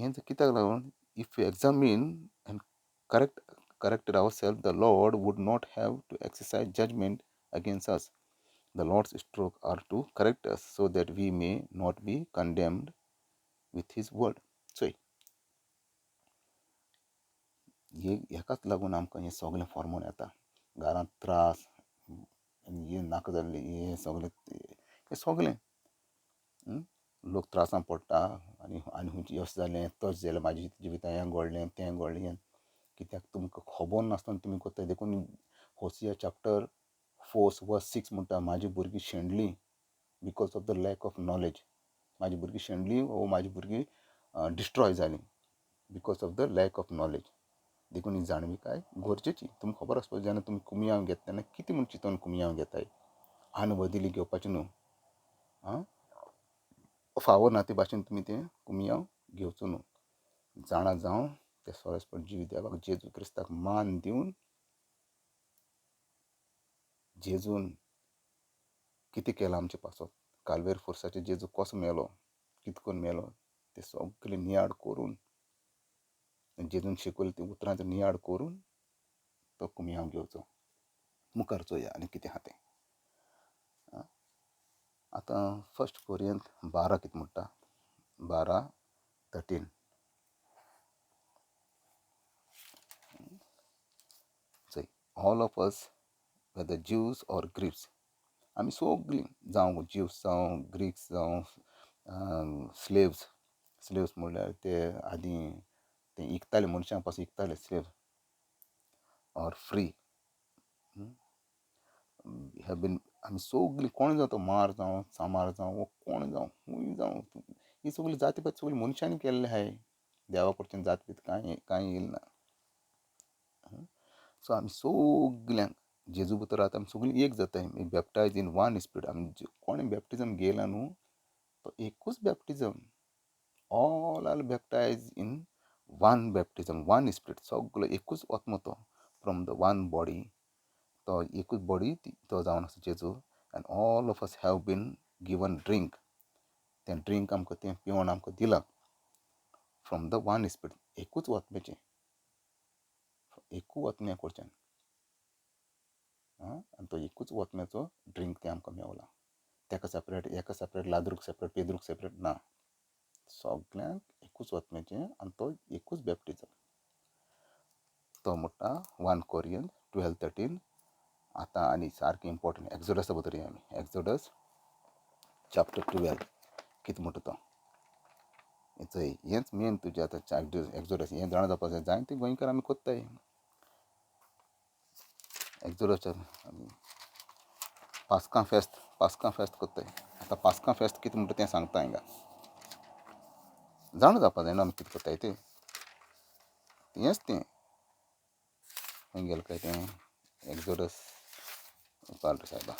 हें कित्याक लागून if you examine end corrected ourselves, the Lord would not have to exercise judgment against us. The Lord's stroke are to correct us so that we may not be condemned with his word. So हेकाच लागून आमकां हें सगळें फॉर्मून येता. घरांत त्रास हे नाका जाल्ले हे सगळें लोक त्रासान पडटा आनी खंयची यश जालें तश जालें म्हाज्या जिवितांत हें घडलें तें घडलें. कित्याक तुमकां खबर नासतना तुमी कोत्ताय. देखून होसिया चॅप्टर 4 वर्स 6 म्हणटा म्हाजी भुरगीं शेणलीं because of the lack of knowledge. म्हाजी भुरगीं शेणलीं वो म्हाजी भुरगीं डिस्ट्रॉय जालीं because of the lack of knowledge. देखून ही जाणविकाय गरजेची. तुमकां खबर आसपाक जेन्ना तुमी कुमियांव घेता तेन्ना कितें म्हूण चिंतून कुमियांव घेताय. वदिली घेवपाचें न्हू. फावो ना ते भाशेन तुमी तें कुमियांव घेवचो न्हू. जाणा जावन ते सोरेसपण जीव देवाक जेजू क्रिस्ताक मान दिवन जेजून कितें केलां आमचे पासत काल्वेर फोर्साचेर जेजू कसो मेलो कितें करून मेलो ते सगळें नियाळ करून जेजून शिकयलें ती उतरांचो नियाळ करून तो कुमियांव घेवचो. मुखार चोया आनी कितें आहा तें. आतां 1 कोरिंथ 12 कितें म्हणटा 12:13. चोय ऑल ऑफ अस वेदर ज्यूज ऑर ग्रीक्स. आमी सगळीं जावं ज्यूस जावं ग्रीक्स जावं स्लेव्स म्हणल्यार ते आदीं ते इकताले मनशां पासून इकताले slaves or free have been. आमी सगळीं कोण जावं तो मार जावं सामार जावं वो कोण जावं खूंय जावं ही सगळी जाती पात सगळी मनशांनी केल्ले आहाय. देवा कडच्यान जात बीत कांय येयलें ना. सो आमी सगल्यांक जेजू भितर आतां आमी सगळीं एक जाताय. Baptize in one spirit. आमी कोणें बॅप्टिजम घेयला न्हू तो एकूच baptism. All are baptize in one baptism one spirit. सगळो एकूच आत्मा तो फ्रॉम द वन बॉडी. तो एकूच बॉडी तो जावन आसा जेजू. And all of us have been given drink. तें ड्रिंक आमकां तें पिवण आमकां दिलां फ्रॉम द वन स्पिरीट. एकूच आत्म्याचें एकू आत्म्या कडच्यान आनी तो एकूच आत्म्याचो ड्रिंक तें आमकां मेवलां. तेका सेपरेट एका सेपरेट लादरूक सेपरेट पेद्रूक सेपरेट ना. सगळ्यांक एकूच आत्म्याचें आनी तो एकूच बॅप्टिजम. तो म्हणटा 1 कोरिंथ 12:13. आतां आनी सारकें इम्पॉर्टंट एक्झोडसा भितर या आमी. एक्झोडस चॅप्टर 12 कितें म्हणटा तो चोय हेंच मेन तुजें आतां एक्झोडस हें जाणा जावपाक जाय. जायते गोंयकार आमी कोत्ताय एक्झोडस. पास्कां फेस्त कोत्ताय. आतां पास्कां फेस्त कितें म्हणटा तें सांगता हिंगा. जाणा जावपाक जाय न्हू आमी कितें कोत्ताय तें. हेंच तें खंय गेलें काय तें एक्झोडस पार्ट सायबा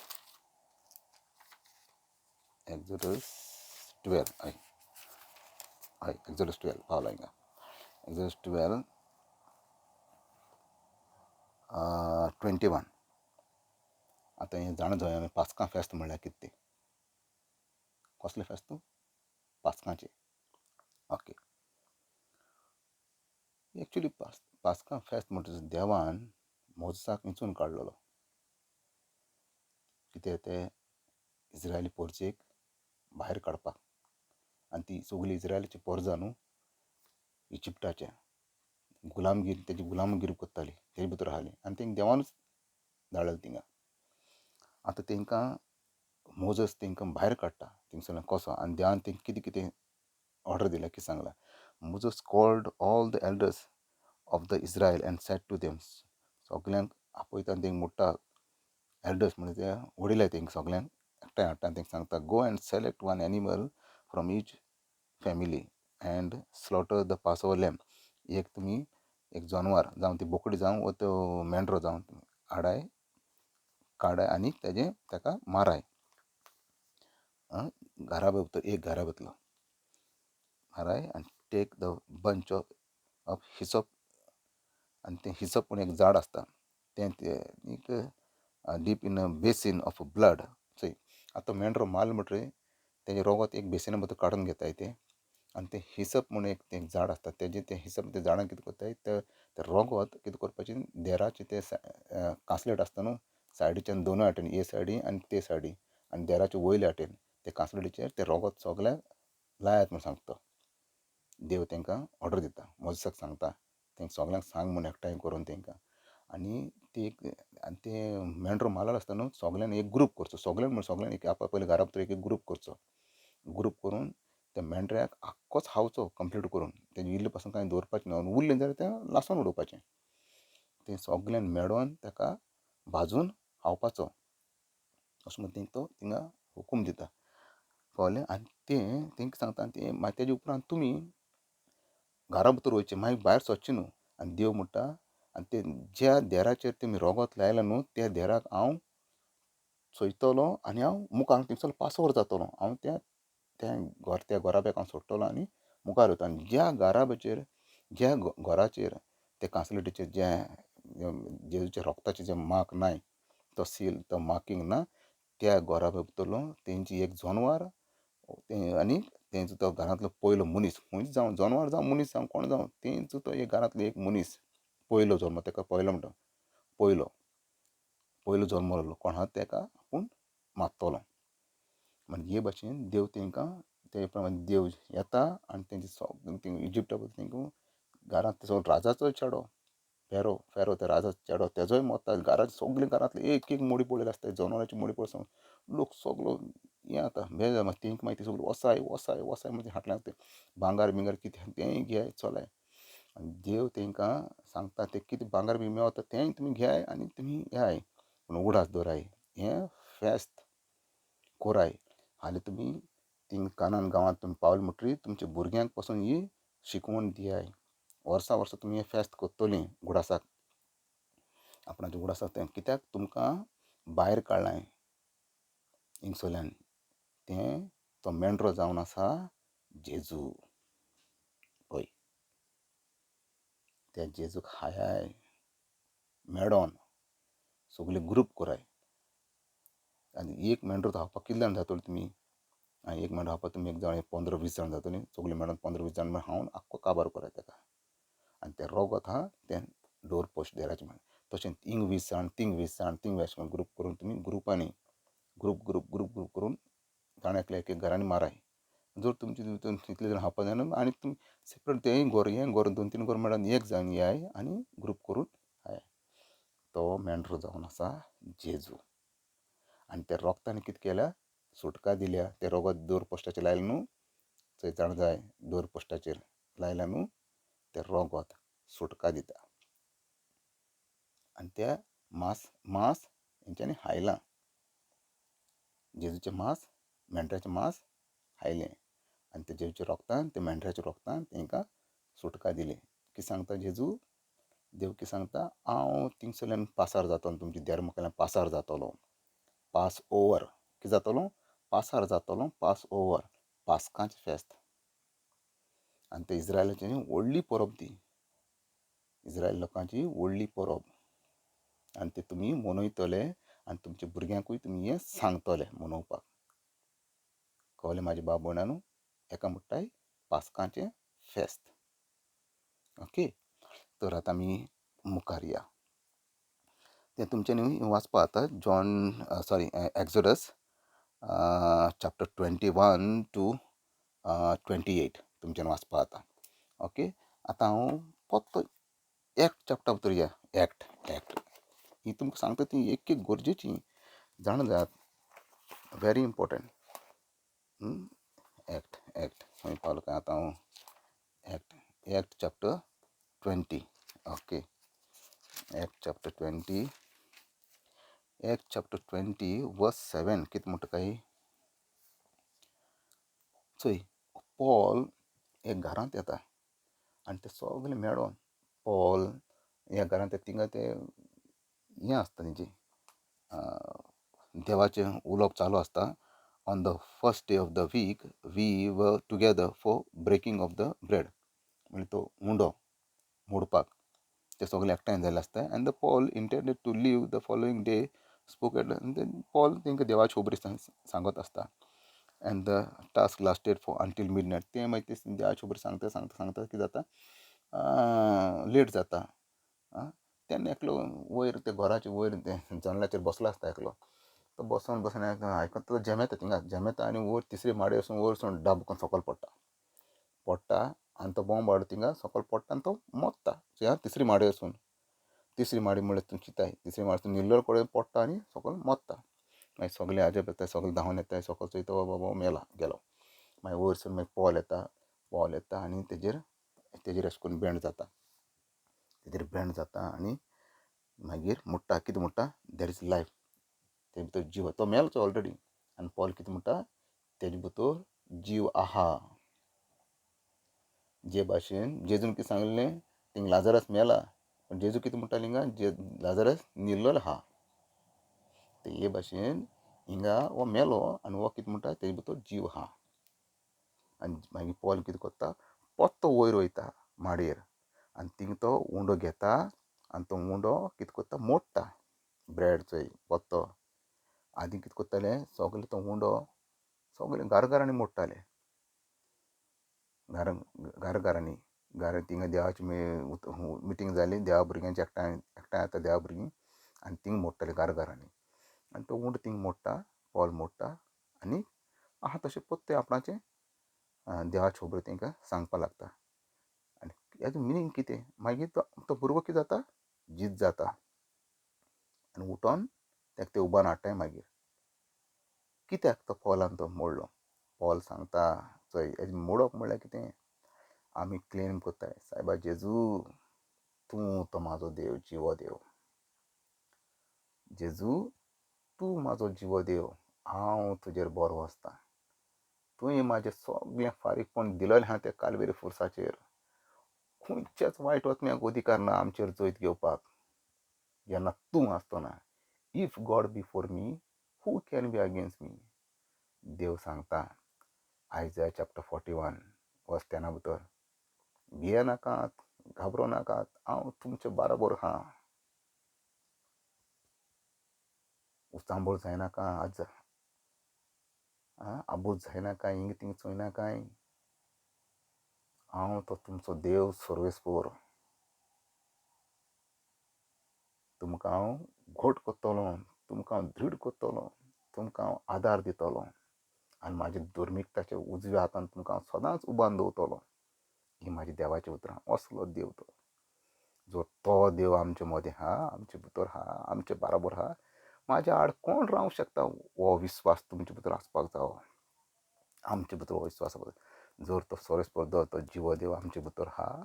एक्झोडस 12 हय एक्झोडस 12 पावला हिंगा. एक्झोडस 12 21. आतां हें जाणा जावया आमी पास्कां फेस्त म्हणल्यार कितें तें. कसलें फेस्त पास्कांचें. ओके. एक्चुली पास्कां फेस्त म्हणटा देवान मोजसाक हिंचून काडलेलो. कितें तें इज्रायली पोरचेक भायर काडपाक. आनी ती सगळीं इज्रायलाची पोरजां न्हू इजिप्टाच्या गुलामगिरी तेजी गुलामगिरी कोत्ताली तेजे भितर आसलीं आनी तेंकां देवानूच धाडलेलें तिंगा. आतां तेंकां मोजस तेंकां भायर काडटा थिंगसरल्यान कसो. आनी देवान तेंकां कितें कितें ऑर्डर दिल्या कितें सांगलां. Moses called all the elders of the Israel and said to them. सगल्यांक आपयता आनी तेंकां म्हणटा एल्डर्स म्हणजे ते वडिलाय तेंकां सगल्यांक एकठांय हाडटा आनी तेंकां सांगता go and select one animal from each family end slaughter the Passover lamb. एक तुमी एक जनवार जावं ती बोकडी जावं वो तो मेंढरो जावं तुमी हाडाय काडाय आनी ताका माराय. घरा भितर एक घरा भितरलो माराय आनी टेक द बंच ऑफ हिसप. आनी तें हिसप पूण एक झाड आसता तें एक deep in a basin of blood. चोय आतां मेंढरो मारलो म्हणटरी तेजें रगत एक बेसिना भितर काडून घेताय ते आनी तें हिसप म्हणून एक तें झाड आसता तेजें तें हिसप त्या झाडांक कितें कोत्ताय तें रगत कितें करपाचें देराचें तें कांसलेट आसता न्हू सायडीच्यान दोनूय वाटेन हे सायडी आनी ते सायडी आनी देराच्या वयल्या वाटेन ते कांसलेटीचेर तें रगत सगळ्याक लायात म्हूण सांगता देव तांकां ऑर्डर दिता मोजसाक सांगता तेंकां सगळ्यांक सांग म्हूण एकठांय करून तेंकां आनी ते मेंढरो मारलेलो आसता न्हू सगळ्यांनी एक ग्रूप करचो सगळ्यांनी एक आपल्या घरा भितर एक ग्रूप करचो ग्रूप करून त्या मेंढऱ्याक आख्खोच खावचो कंप्लीट करून तेजें इल्लें पासून कांय दवरपाचें ना उरलें जाल्यार तें लासून उडोवपाचें तें सगळ्यांनी मेळोन ताका भाजून खावपाचो अशें म्हणून तो थिंगा हुकूम दिता कळ्ळें आनी तें तेंकां सांगता आनी तें मागीर तेजे उपरांत तुमी घरा भितर वयचें मागीर भायर सरचें न्हू आनी देव म्हणटा आनी ते ज्या देराचेर तुमी रगत लायला न्हू त्या देराक हांव सोयतलो आनी हांव मुखार थिंगसर पासोवर जातलो हांव त्या घोराब्याक हांव सोडटलो आनी मुखार वयता आनी ज्या घराब्याचेर ज्या घराचेर त्या कांसलेटीचेर जेजूच्या रोगताचें जें मार्क नाय तो सील तो मार्कींग ना त्या घोराब्या भितरलो तेंची एक जनवार आनी तेंचो तो घरांतलो पयलो मनीस खंयच जावं जनवार जावं मनीस जावं कोण जावं तेंचो तो एक घरांतलो एक मनीस पयलो जल्म ताका पयलो म्हणटा पयलो जल्मलो कोण आहा ताका आपूण मारतलो म्हणजे हे भाशेन देव तेंकां ते प्रमाणे देव येता आनी तेंचे इजिप्टा बद्दल तेंकां घरांत सगळो राजाचोय चेडो फेरो त्या राजाचो चेडो तेजोय मोता घरांत सगळे घरांतले एक एक मोडी पडलेली आसता जनवरांची मोडी पडटा लोक सगळो हें जाता बेजार मागीर तेंकां मागीर सगळो वसाय म्हणजे हाटल्यान भांगर बिंगर कितें तेंय घे चलाय आनी देव तेंकां सांगता ते कितें भांगर बी मेळता तेंय तुमी घेयाय आनी तुमी येयाय पूण उगडास दवराय हें फेस्त कोराय हालीं तुमी थिंग कानान गांवांत तुमी पावले म्हणटरी तुमच्या भुरग्यांक पासून ही शिकवण दियाय वर्सां तुमी हें फेस्त कोत्तोलीं उगडासाक आपणाच्या उगडासाक तें कित्याक तुमकां भायर काडलाय हिंगसरल्यान तें तो मेंढरो जावन आसा जेजू पळय त्या जेजूक हायाय मेडोन सगळे ग्रूप कोराय आनी एक मेंढरो खावपाक कितले जाण जातलो तुमी एक मेंढरो खावपाक तुमी एक जाण 15-20 जाण जातलीं सगळीं मेळोन 15-20 जाण खावन आख्खो काबार कोराय ताका आनी तें रगत आहा तें डोर पोस्ट देराचें म्हण तशें थिंग 20 जाण थिंग 20 जाण थिंग 20 जाण ग्रूप करून तुमी ग्रुपांनी ग्रूप करून जाण एक घरांनी माराय जर तुमचे तितले जाण खावपाक जायना आनी तुमी सेपरेट तेंय घर हें घर 2-3 घर मेळोन एक जाण येयाय आनी ग्रूप करून खायाय तो मेंढरो जावन आसा जेजू आनी त्या रोगतान कितें केल्या सुटका दिल्या तें रगत दोर पोस्टाचेर लायलें न्हू थंय जाण जाय दोर पोस्टाचेर लायल्या न्हू तें रगत सुटका दिता आनी तें मांस हेंच्यांनी खायलां जेजूचें मांस मेंढऱ्याचें मांस खायलें आनी ते जेजूच्या रोगतान ते मेंढऱ्याच्या रोगतान तेंकां सुटका दिली कितें सांगता जेजू देव कितें सांगता हांव थिंगसरल्यान पासार जातलो तुमच्या देर मुखारल्यान पासार जातलो पास ओवर कितें जातलो पासार जातलो पास ओवर पास्कांचें फेस्त आनी ते इस्रायलाची व्हडली परब ती इस्रायल लोकांची व्हडली परब आनी ते तुमी मनयतले आनी तुमच्या भुरग्यांकूय तुमी हें सांगतले मनोवपाक कळ्ळें म्हाज्या बाब भयणानो हेका म्हणटाय पास्कांचें फेस्त ओके तर आतां आमी मुखार या तें तुमच्यांनी वाचपा जाता एक्झोडस चॅप्टर 21 to 28 तुमच्यान वाचपा जाता ओके आतां हांव फक्त एक्ट चॅप्टर भितर या एक्ट ही तुमकां सांगता ती एक गरजेची जाण जायात वेरी इम्पॉर्टंट एक्ट खंय पावलो काय आतां हांव act chapter 20 okay act chapter 20 वर्स 7 कितें म्हणटा काय चोय पॉल एक घरांत येता आनी ते सगळे मेळोन पॉल ह्या घरांत थिंगा ते हें आसता तेंचें देवाचें उलोवप चालू आसता on the first day of the week we were together for breaking of the bread म्हणजे तो मुंडो मोडपाक ते सगळे एकठांय जाल्ले आसता and the Paul intended to leave the following day spoke Paul तेंकां देवाची खबरी सांगत आसता and the task lasted for until midnight. ते माहिती देवाच्या बरोबर सांगता कितें जाता, लेट जाता. तेन्ना एकलो वयर ते घराचे वयर ते जनेलाचेर बसलो आसता एकलो. तो बसून आयकता तो जेमेता थिंगा जेमेता आनी वयर तिसरी माडी वसून वयर वचून डब करून सकयल पडटा आनी तो बॉम्ब हाडून थिंगा सकयल पडटा आनी तो मोत्ता तिसरी माडी वसून. तिसरी माडी म्हणल्यार तूं चिंताय तिसरी माडी निल्लोर कडेन पडटा आनी सकयल मोत्ता. मागीर सगळे आजब येताय, सगळे धांवन येताय, सकयल चोयता बाबा मेला गेलो. मागीर वयरसून मागीर पॉल येता आनी तेजेर अशें करून बेंड जाता आनी मागीर म्हणटा कितें म्हणटा, देर इज लायफ. ते भितर जीव, तो मेलोच ऑलरेडी. आनी पॉल कितें म्हणटा, तेजे भितर जीव आहा. जे भाशेन जेजून कितें सांगलें, थिंगा लाजरस मेला पण जेजू कितें म्हणटाले हिंगा, लाजरस निल्लोलो आहा. ते हे भाशेन हिंगा हो मेलो आनी हो कितें म्हणटा, तेजे भितर जीव आहा. आनी मागीर पॉल कितें करता, पोत्तो वयर वयता माडयेर आनी थिंगा तो उंडो घेता आनी तो उंडो कितें करता, मोडटा. ब्रेड चोय पोत्तो आदी कितें करताले, सगळे तो उंडो सगळे घरांनी मोडटाले. घरांनी थिंगा देवाची मिटींग जाली, देवा भुरग्यांची एकठांय येता देवा भुरगीं आनी थिंगा मोडटाले घरांनी. आनी तो उंडो थिंगा मोडटा, पॉल मोडटा आनी आहा तशें पोत्ते आपणाचें देवाचे खबर तांकां सांगपा लागता. आनी हेजो मिनींग कितें, मागीर तो भुरगो कितें जाता, जीत जाता आनी उठोन ताका ते उबान हाडटाय. मागीर कित्याक तो पॉलान तो मोडलो, पॉल सांगता चोय हेजें मोडप म्हणल्यार कितें, आमी क्लेम करताय सायबा जेजू तूं तो म्हाजो देव, जिवो देव. जेजू तूं म्हाजो जिवो देव, हांव तुजेर बरो आसता. तुवें म्हाजें सगळें फारीकपण दिलेलें आहा त्या कालवेरी फुरसाचेर. खंयच्याच वायट वतम्याक अधिकार ना आमचेर जैत घेवपाक जेन्ना तूं आसतना. If God before me, who can be against me. देव सांगता आयजाया चॅप्टर 41 वर्स 10 भितर, भिये नाकात, घाबरो नाकात, हांव तुमचे बरोबर आहा. उचांबळ जायनाका, आज आबूज जायनाका, हिंग थिंग चोयनाकाय. हांव तो तुमचो देव सर्वेस्पोर. तुमकां हांव घोट कोत्तलो, तुमकां हांव दृढ कोत्तलो, तुमकां हांव आदार दितलो आनी म्हाज्या धर्मीकताच्या उजव्या हातान तुमकां हांव सदांच उबान दवरतलो. ही म्हाजी देवाची उतरां. असलो देव तो. जो तो देव आमचे मदें आहा, आमचे भितर आहा, आमचे बराबर आहा, म्हाज्या आड कोण रावंक शकता. हो विस्वास तुमचे भितर आसपाक जावो, आमचे भितर हो विस्वास आसपाक जाय. जर तो सोरेस्पर तो जिवो देव आमचे भितर आहा,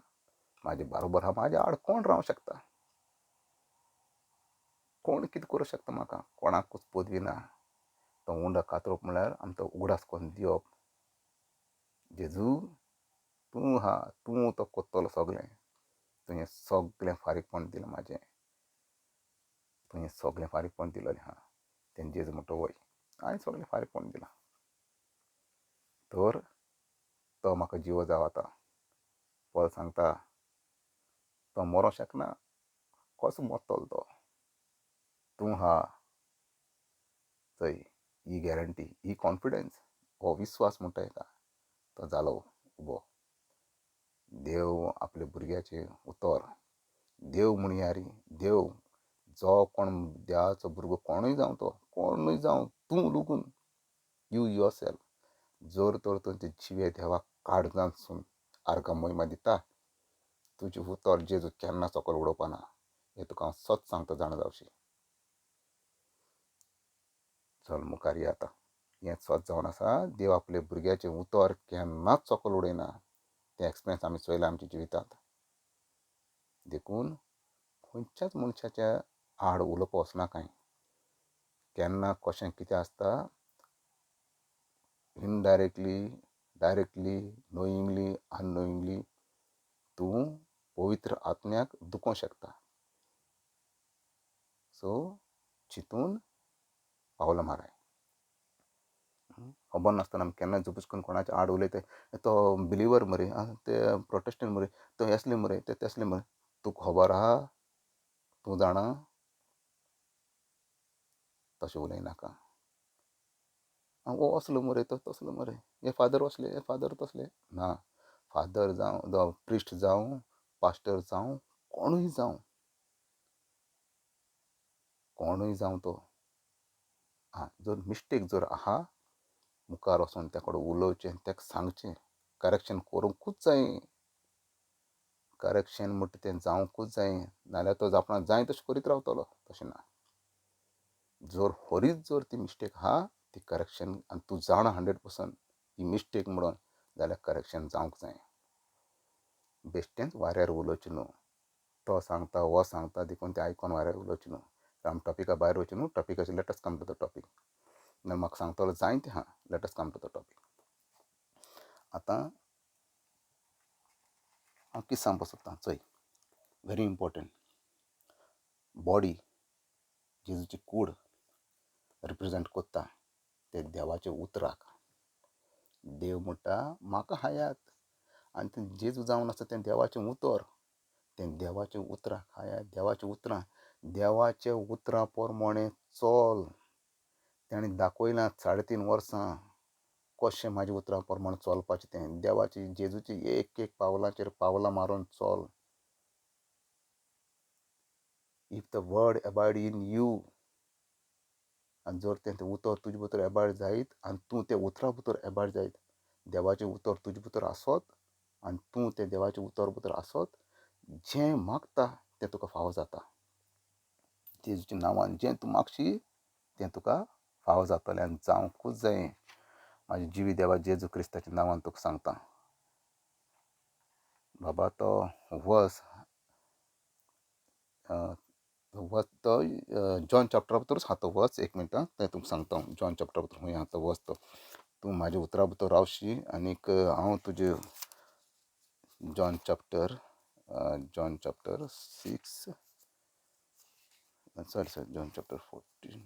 म्हाजे बरोबर आहा, म्हाज्या आड कोण रावंक शकता, कोण कितें करूं शकता म्हाका, कोणाकूच पदवी ना. तो उंडो कातरप म्हणल्यार आमी तो उगडास करून दिवप. जेजू तूं आहा, तूं तो कोत्तलो सगळें. तुवें सगळें फारीकपण दिलें म्हाजें, तुवें सगळें फारीकपण दिलेलें आहा. तें जेजू म्हणटा वय हांवें सगळें फारीकपण दिलां, तर तो म्हाका जिवो जावं आतां. पॉल सांगता तो मरोंक शकना, कसो मरतलो तो. तूं आहा थंय, ही गॅरंटी, ही कॉन्फिडन्स, हो विस्वास म्हणटा हेका तो जालो उबो. देव आपल्या भुरग्याचें उतर, देव म्हणया रे, देव जो कोण देवाचो भुरगो कोणूय जावं, तो कोणूय जावं, तूं लुगून यू युअर सेल्फ, जर तर तुमचे जिवे देवाक काळजांतसून आर्गां महिमा दिता, तुजें उतर जेजू केन्ना सकयल उडोवपाना. हें तुका हांव सत सांगता जाणा जावची. चल मुखार या आतां. हें सत जावन आसा, देव आपल्या भुरग्याचें उतर केन्नाच सकयल उडयना. तें एक्सपिरियन्स आमी चोयला आमच्या जिवितांत. देखून खंयच्याच मनशाच्या आड उलोवप वचनाकाय. केन्ना कशें कितें आसता, इनडायरेक्टली, डायरेक्टली, नोईंगली, अननोईंगली तूं पवित्र आत्म्याक दुखोवंक शकता. सो चिंतून पावलां माराय. खबर नासतना आमी केन्ना झुपूच करून कोणाच्या आड उलयता, तो बिलिवर मरे, ते प्रोटेस्टंट मरे, तो हेसले मरे, ते तेसले मरे. तुका खबर आहा, तूं जाणा, तशें उलयनाका. हो असलो मरे तो तसलो मरे, हे फादर असले हे फादर तसले ना. फादर जावं द प्रिस्ट जावं पास्टर जावं कोणूय जावं तो जर मिस्टेक जर आहा मुखार वचून तेकडे उलोवचें ताका सांगचें करेक्शन करूंकूच जाय. करेक्शन म्हणटा तें जावंकूच जाय, नाल्यार तो आपणाक जाय तशें करीत रावतलो. तशें ना, जर खरीच जर ती मिस्टेक आहा ती करेक्शन आनी तूं जाणा 100% ही मिस्टेक म्हणून, जाल्यार करेक्शन जावंक जाय. बेश्टेंच वाऱ्यार उलोवचें न्हू. तो सांगता हो सांगता देखून तें आयकोन वाऱ्यार उलोवचें न्हू. आमी टॉपिका भायर वचचें न्हू. टॉपिकाचेर let's come to the topic. म्हाका सांगतलो जायतें आहा, let's come to the topic. आतां हांव कितें सांगपाक सोदतां चोय, व्हेरी इम्पॉर्टंट. बॉडी जेजूची कूड रिप्रेझेंट कोत्ता ते देवाचे उतराक. देव म्हणटा म्हाका हायात, आनी तें जेजू जावन आसा तें देवाचें उतर. तें देवाचें उतराक हायात, देवाचें उतरां, देवाच्या उतरां प्रमाणें चल. ताणें दाखयलां 3.5 वर्सां कशें म्हाज्या उतरां प्रमाणें चलपाचें तें. देवाची जेजूची एक एक पावलांचेर पावलां मारून चल. If the word abide in you, आनी जर तें उतर तुजे भितर एबायड जायत आनी तूं त्या उतरा भितर एबायड जायत, देवाचें उतर तुजे भितर आसत आनी तूं त्या देवाच्या उतर भितर आसत, जें मागता तें तुका फावो जाता. जेजूच्या नांवान जें तूं मागशी तें तुका फावो जातलें आनी जावंकूच जाय. म्हाजे जिवी देवा जेजू क्रिस्ताच्या नांवान तुका सांगता बाबा, तो वर्स तो जॉन चॅप्टरा भितरूच आहा तो वर्स. एक मिनट तें तुका सांगता हांव. जॉन चॅप्टरा भितर खूंय आहा तो वर्स तो. तूं म्हाज्या उतरा भितर रावशी आनीक हांव तुजे John chapter 6 sorry John chapter 15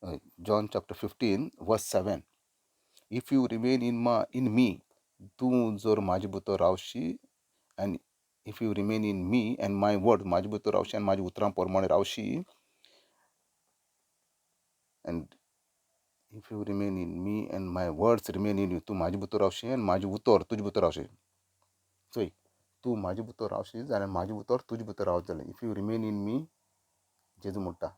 हय John chapter 15 verse 7. If you remain in me, तूं जर म्हाजे भितर रावशी, and if you remain in me and my word, म्हाजे भितर रावशी आनी म्हाज्या उतरां प्रमाणें रावशी, and if you remain in me and my words remain in you, तूं म्हाजे भितर रावशी आनी म्हाजे उतर तुजे भितर रावशी. चोय, तूं म्हाजे भितर रावशी जाल्यार म्हाजे उतर तुजे भितर रावत जालें. इफ यू रिमेन इन मी, जेजू म्हणटा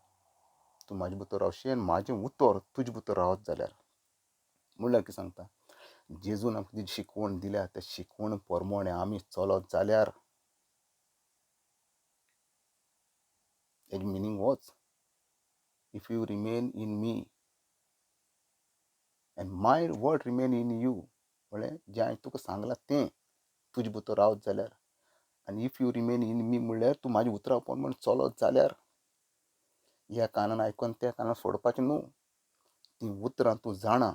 तूं म्हाजे भितर रावशी आनी म्हाजें उतर तुजे भितर रावत जाल्यार. म्हणल्यार कितें सांगता, जेजून आमकां जी शिकवण दिल्या त्या शिकवण प्रमाणें आमी चलत जाल्यार, हेज मिनींग होच, if you remain in me and my word remain in you, म्हळ्यार जें हांवें तुका सांगलां तें तुजे भितर रावत जाल्यार. आनी इफ यू रिमेन इन मी म्हणल्यार तूं म्हाज्या उतरा प्रमाणें चलत जाल्यार. ह्या कानान आयकोन त्या कानान सोडपाचें न्हू. ती उतरां तूं जाणा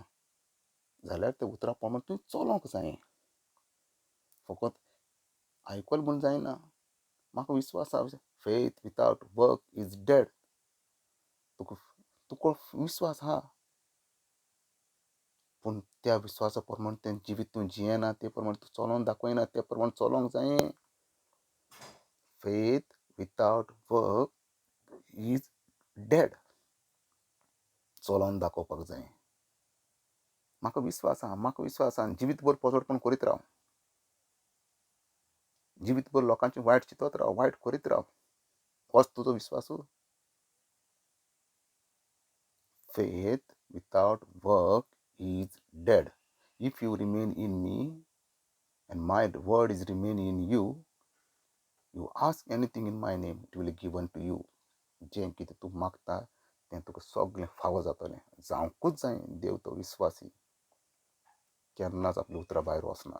जाल्यार त्या उतरा प्रमाणें तुवें चलोंक जाय. फकत आयकल म्हूण जायना. म्हाका विश्वास आसा, faith without work is dead. तुका विश्वास आहा पूण त्या विश्वासा प्रमाण तें जिवीत तूं जियेना, ते प्रमाण तूं चलोवन दाखयना, ते प्रमाण चलोंक जाय. Faith without work is dead. चलोवन दाखोवपाक जाय. म्हाका विश्वास आहा जिवीतभर पोजडपण करीत राव. जिवीतभर लोकांची वायट चिंतत राव, वायट करीत राव. होच तुजो विश्वास? Faith without work is dead. If you remain in me and my word is remain in you, you ask anything in my name, it will be given to you. जें कितें तूं मागता तें तुका सगळें फावो जातलें. जावंकूच जाय. देव तो विश्वासी, केन्नाच आपल्या उतरा भायर वचना.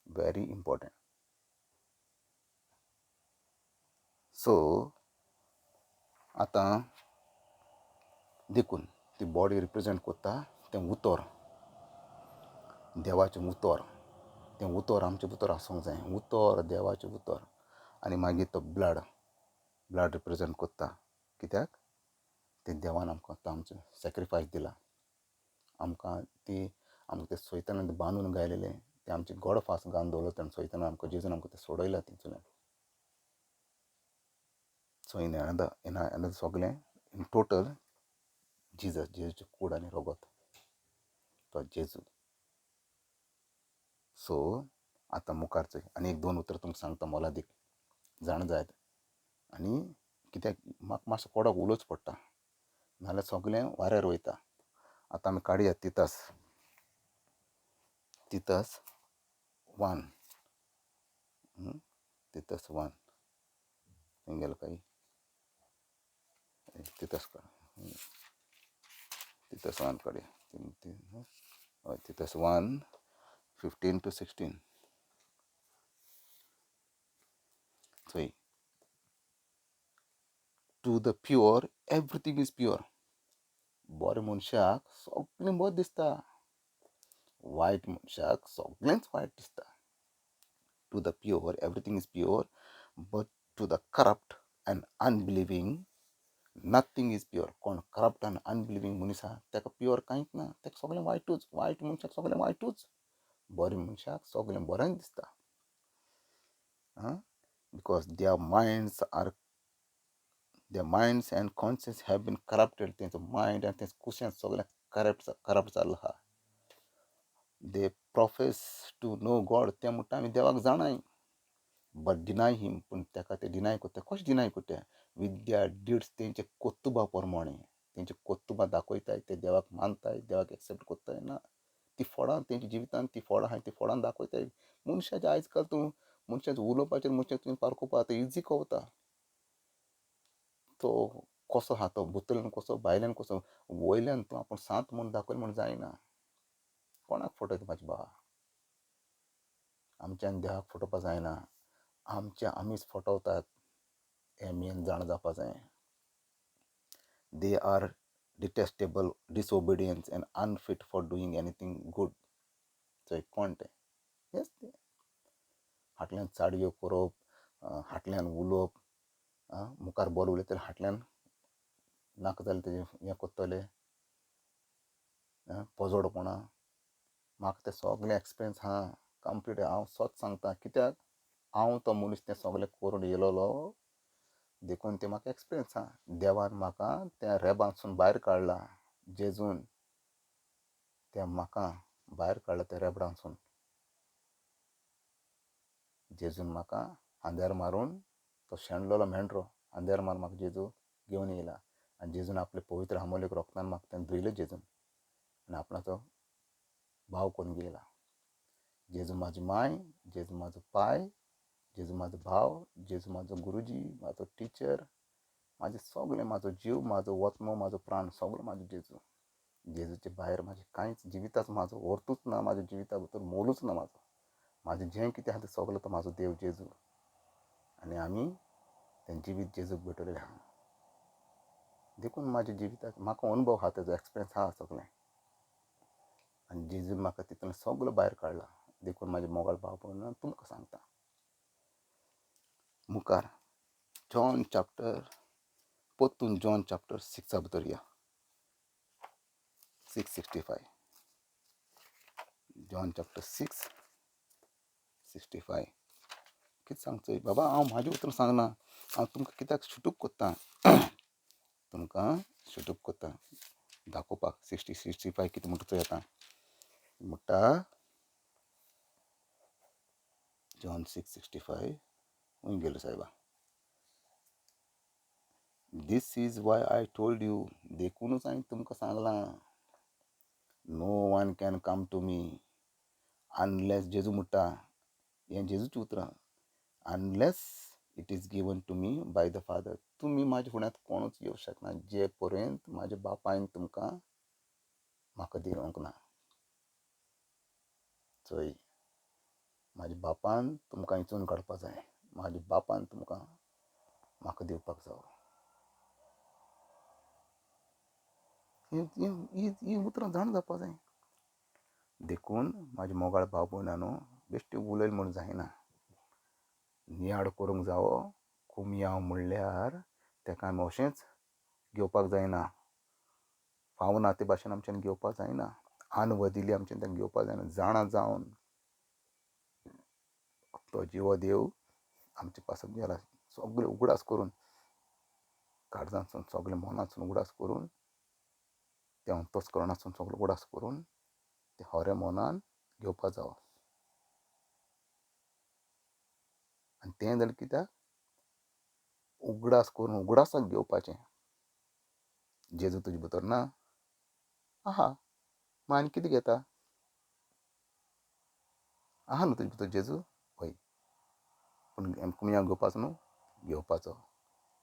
Very important. सो आतां देखून ती बॉडी रिप्रेझेंट कोत्ता तें उतर, देवाचें उतर. तें उतर आमचे भितर आसूंक जाय. उतर, देवाचें उतर. आनी मागीर तो ब्लड रिप्रेझेंट कोत्ता. कित्याक तें देवान आमकां तो आमचो सॅक्रिफायस दिला. आमकां तें सैतानान बांदून गायलेलें ते आमचे गोड फास घालून दवरलो तेणें सोयताना आमकां जेजून आमकां ते सोडयला तितूंतल्यान. सो इन एनदर सगळें इन टोटल जेजूचें कूड आनी रगत तो जेजू. सो आतां मुखार चोय आनी एक 2 उतरां तुमकां सांगता मोलादीक जाण जायत. आनी कित्याक म्हाका मातसो कोडोक उलोवच पडटा नाजाल्यार सगळें वाऱ्यार वयता. आतां आमी काडया तितस 1 तितस 1 खंय गेलो काय तितस तितस 1 काडया. हय तितस 1 15 to 16 चोय. To the pure everything is pure. बरे मनशाक सगळें बरें दिसता, वायट मनशाक सगळेंच वायट दिसता. To the pure everything is pure but to the corrupt and unbelieving nothing is pure. कोण करप्ट आनी अनबिलिवींग मनीस आहा ताका प्युअर कांयच ना. ताका सगळें वायटूच. वायट मनशाक सगळें वायटूच, बरे मनशाक सगळें बरेंच दिसता. Because their minds and conscience have been corrupted. तेंचो मायंड आनी तेंचो कुशें सगळें करप्ट जाल्लो आहा. दे प्रोफेस टू नो गॉड. ते म्हणटा आमी देवाक जाणाय बट डिनाय हिम. पूण ताका ते डिनाय कोत्ता. कशें डिनाय कोत्ता? With their डिड्स. तेंचे कोत्तुबा प्रमाणे तेंचे कोत्तुबा दाखयताय. ते देवाक मानताय, देवाक एक्सेप्ट कोत्ताय ना. ती फळां तेंच्या जिवितान ती फळां आहाय ती फळां दाखयताय. मनशाचे आयज काल तूं मनशाचें उलोवपाचेर मनशाक तुवें पारखोवपा आतां इजी कवता. तो कसो आहा तो भितरल्यान कसो भायल्यान कसो. वयल्यान तूं आपूण सांत म्हूण दाखयलें म्हूण जायना. कोणाक फटयता म्हाजे भावा? आमच्यान देवाक फटोवपा जायना. आमीच फटवतात हें मेन जाण जावपा जाय. They are detestable, disobedient and unfit for doing anything good. चोय कोण ते? हेच ते फाटल्यान चाडयो करप, फाटल्यान उलोवप, मुखार बरें उलयता फाटल्यान नाका जालें तेजें हें कोत्तले, पोजोडपणां. म्हाका ते सगळे एक्सपिरियन्स आहा कंप्लीट. हांव सोच सांगता कित्याक हांव तो मनीस तें सगळें करून येयलोलो देखून ते म्हाका एक्सपिरियन्स आहा. देवान म्हाका त्या रेबांतसून भायर काडला. जेजून त्या म्हाका भायर काडला त्या रेबडांसून. जेजून म्हाका आंद्यार मारून तो शेणलोलो मेंढरो आंद्यार मारून म्हाका जेजू घेवन येयला. आनी जेजून आपले पवित्र आमोलीक रोगतान म्हाका तें धुयलें जेजून आनी आपणाचो भाव करून गेला. जेजू म्हाजी माय, जेजू म्हाजो पाय, जेजू म्हाजो भाव, जेजू म्हाजो गुरुजी, म्हाजो टिचर, म्हाजें सगळें, म्हाजो जीव, म्हाजो वत्म, म्हाजो प्राण सगळो म्हाजो जेजू. जेजूचे भायर म्हाजें कांयच जिविताचो म्हाजो अर्थूच ना. म्हाज्या जिविता भितर मोलूच ना म्हाजो. म्हाजें जें कितें आहा तें सगळो तो म्हाजो देव जेजू. आनी आमी तें जिवीत जेजूक भेटयलेलें आहा. देखून म्हाज्या जिविताक म्हाका अनुभव आहा, तेजो एक्सपिरियन्स आहा सगळें. आनी जेजून म्हाका तितून सगळो भायर काडला. देखून म्हाजे मोगाळ भाव भयणां तुमकां सांगता. मुखार जॉन चॅप्टर 6 भितर या. 6:65. John chapter 6:65. कितें सांगचोय बाबा? हांव म्हाजे उतरां सांगना. हांव तुमकां कित्याक शुटूक कोत्ता तुमकां शुटूक कोत्ता दाखोवपाक. 65 कितें म्हणटा चोय आतां म्हणटा जॉन 6:65. खंय गेलो सायबा? This is why I told you. देखूनच हांवें तुमकां सांगलां no one can come to me unless. जेजू म्हणटा हें जेजूची उतरां. Unless it is given to me by the father. तुमी म्हाज्या फुड्यांत कोणूच येवंक शकना जे पर्यंत म्हाज्या बापायन तुमकां म्हाका दिवंक ना. चोय म्हाज्या बापान तुमकां हितून काडपा जाय. म्हाज्या बापान तुमकां म्हाका दिवपाक जाय. ही उतरां जाण जावपा जाय. देखून म्हाजे मोगाळ भाव भयणांनो, बेश्टे उलयले म्हूण जायना. नियाड करूंक जावो. कुमियांव म्हणल्यार ताका आमी अशेंच घेवपाक जायना. फावना ते भाशेन आमच्यान घेवपाक जायना. अनवदिली आमच्यान ताका घेवपाक जायना. जाणा जावन तो जिवो देव आमचे पासून गेला सगळे उगडास करून काळजांसून सगळे मनासून उगडास करून ते अंतस्करणासून सगळे उगडास करून ते खऱ्या मनान घेवपा जावो. आनी तें जालें कित्याक उगडास करून उगडासाक घेवपाचें. जेजू तुजे भितर ना आहा मग आनी कितें घेता? आहा न्हू तुजे भितर जेजू हय, पूण कुमयांक घेवपाचो न्हू, घेवपाचो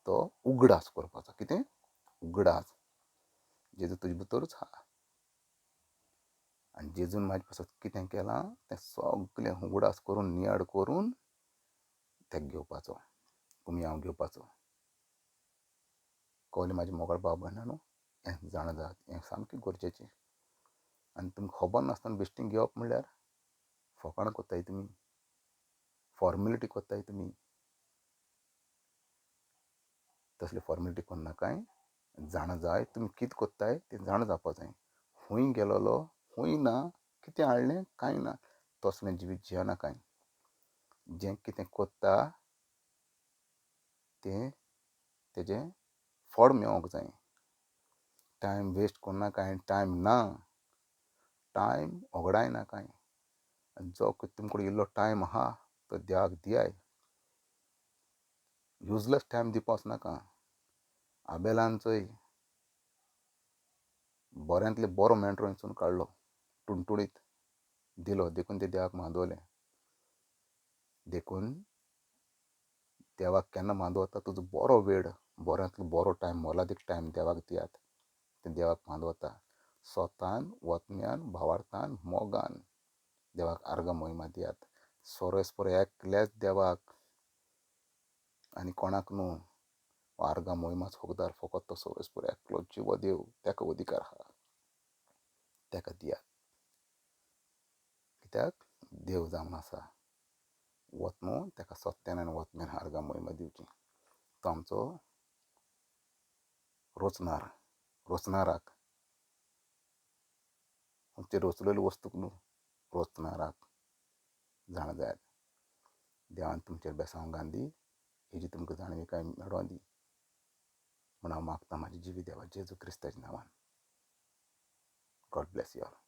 तो उगडास करपाचो. कितें? उगडास. जेजू तुजे भितरूच आहा आनी जेजून म्हाजे पासून कितें केलां तें सगळें उगडास करून नियाड करून तेका घेवपाचो, कुमयांक घेवपाचो. कळ्ळें म्हाजे मोगाळ भाव भयणांनो, हें जाणाजात हें सामकें गरजेचें. आनी तुमकां खबर नासतना बेश्टें घेवप म्हणल्यार फकाणां कोत्ताय तुमी, फॉर्मेलिटी कोत्ताय तुमी. तसली फॉर्मेलिटी कोन्न नाकाय. जाणा जाय तुमी कितें कोत्ताय तें जाणा जावपा जाय. खूंय गेलोलो खूंय ना कितें हाडलें कांय ना तसलें जिवीत जियेनाकाय. जें कितें कोत्ता तें तेजें फळ मेळोंक जाय. टायम वेस्ट कोन्नाकाय. टायम ना, टायम वगडाय नाकाय. जो तुमचे कडेन इल्लो टायम आहा तो देवाक दियाय. युजलेस टायम दिवपा वचनाका. आबेलान चोय बऱ्यांतले बरो मेंढरो वचून काडलो टुणटुणीत दिलो देखून ते देवाक मांदवलें. देखून देवाक केन्ना मांदवता तुजो बरो वेळ, बऱ्यांतलो बरो टायम, मोलादीक टायम देवाक दियात. ते देवाक मांदवता. स्वतान वतन्यान भावार्थान मोगान देवाक आर्गां मोहिमा दियात. सोरेस्पर एकल्याच देवाक आनी कोणाक न्हू आर्गां मोहिमा सोगदार फकत तो सोरेस्पर एकलो जिवो देव तेका अधिकार आहा. तेका दियात. कित्याक देव जावन आसा. वत न्हू तेका सत्यान आनी वतन्यान आर्गां मोहिमा दिवची. तो आमचो रोचनार, रोचणाराक ते रोचलेल्यो वस्तूक न्हू रोचणाराक जाणा जायात. देवान तुमचेर बेसांव घालून दी, हेजी तुमकां जाणविकाय मेळों दी म्हूण हांव मागतां म्हाजे जिवी देवा जेजू क्रिस्ताच्या नांवान. God bless you all.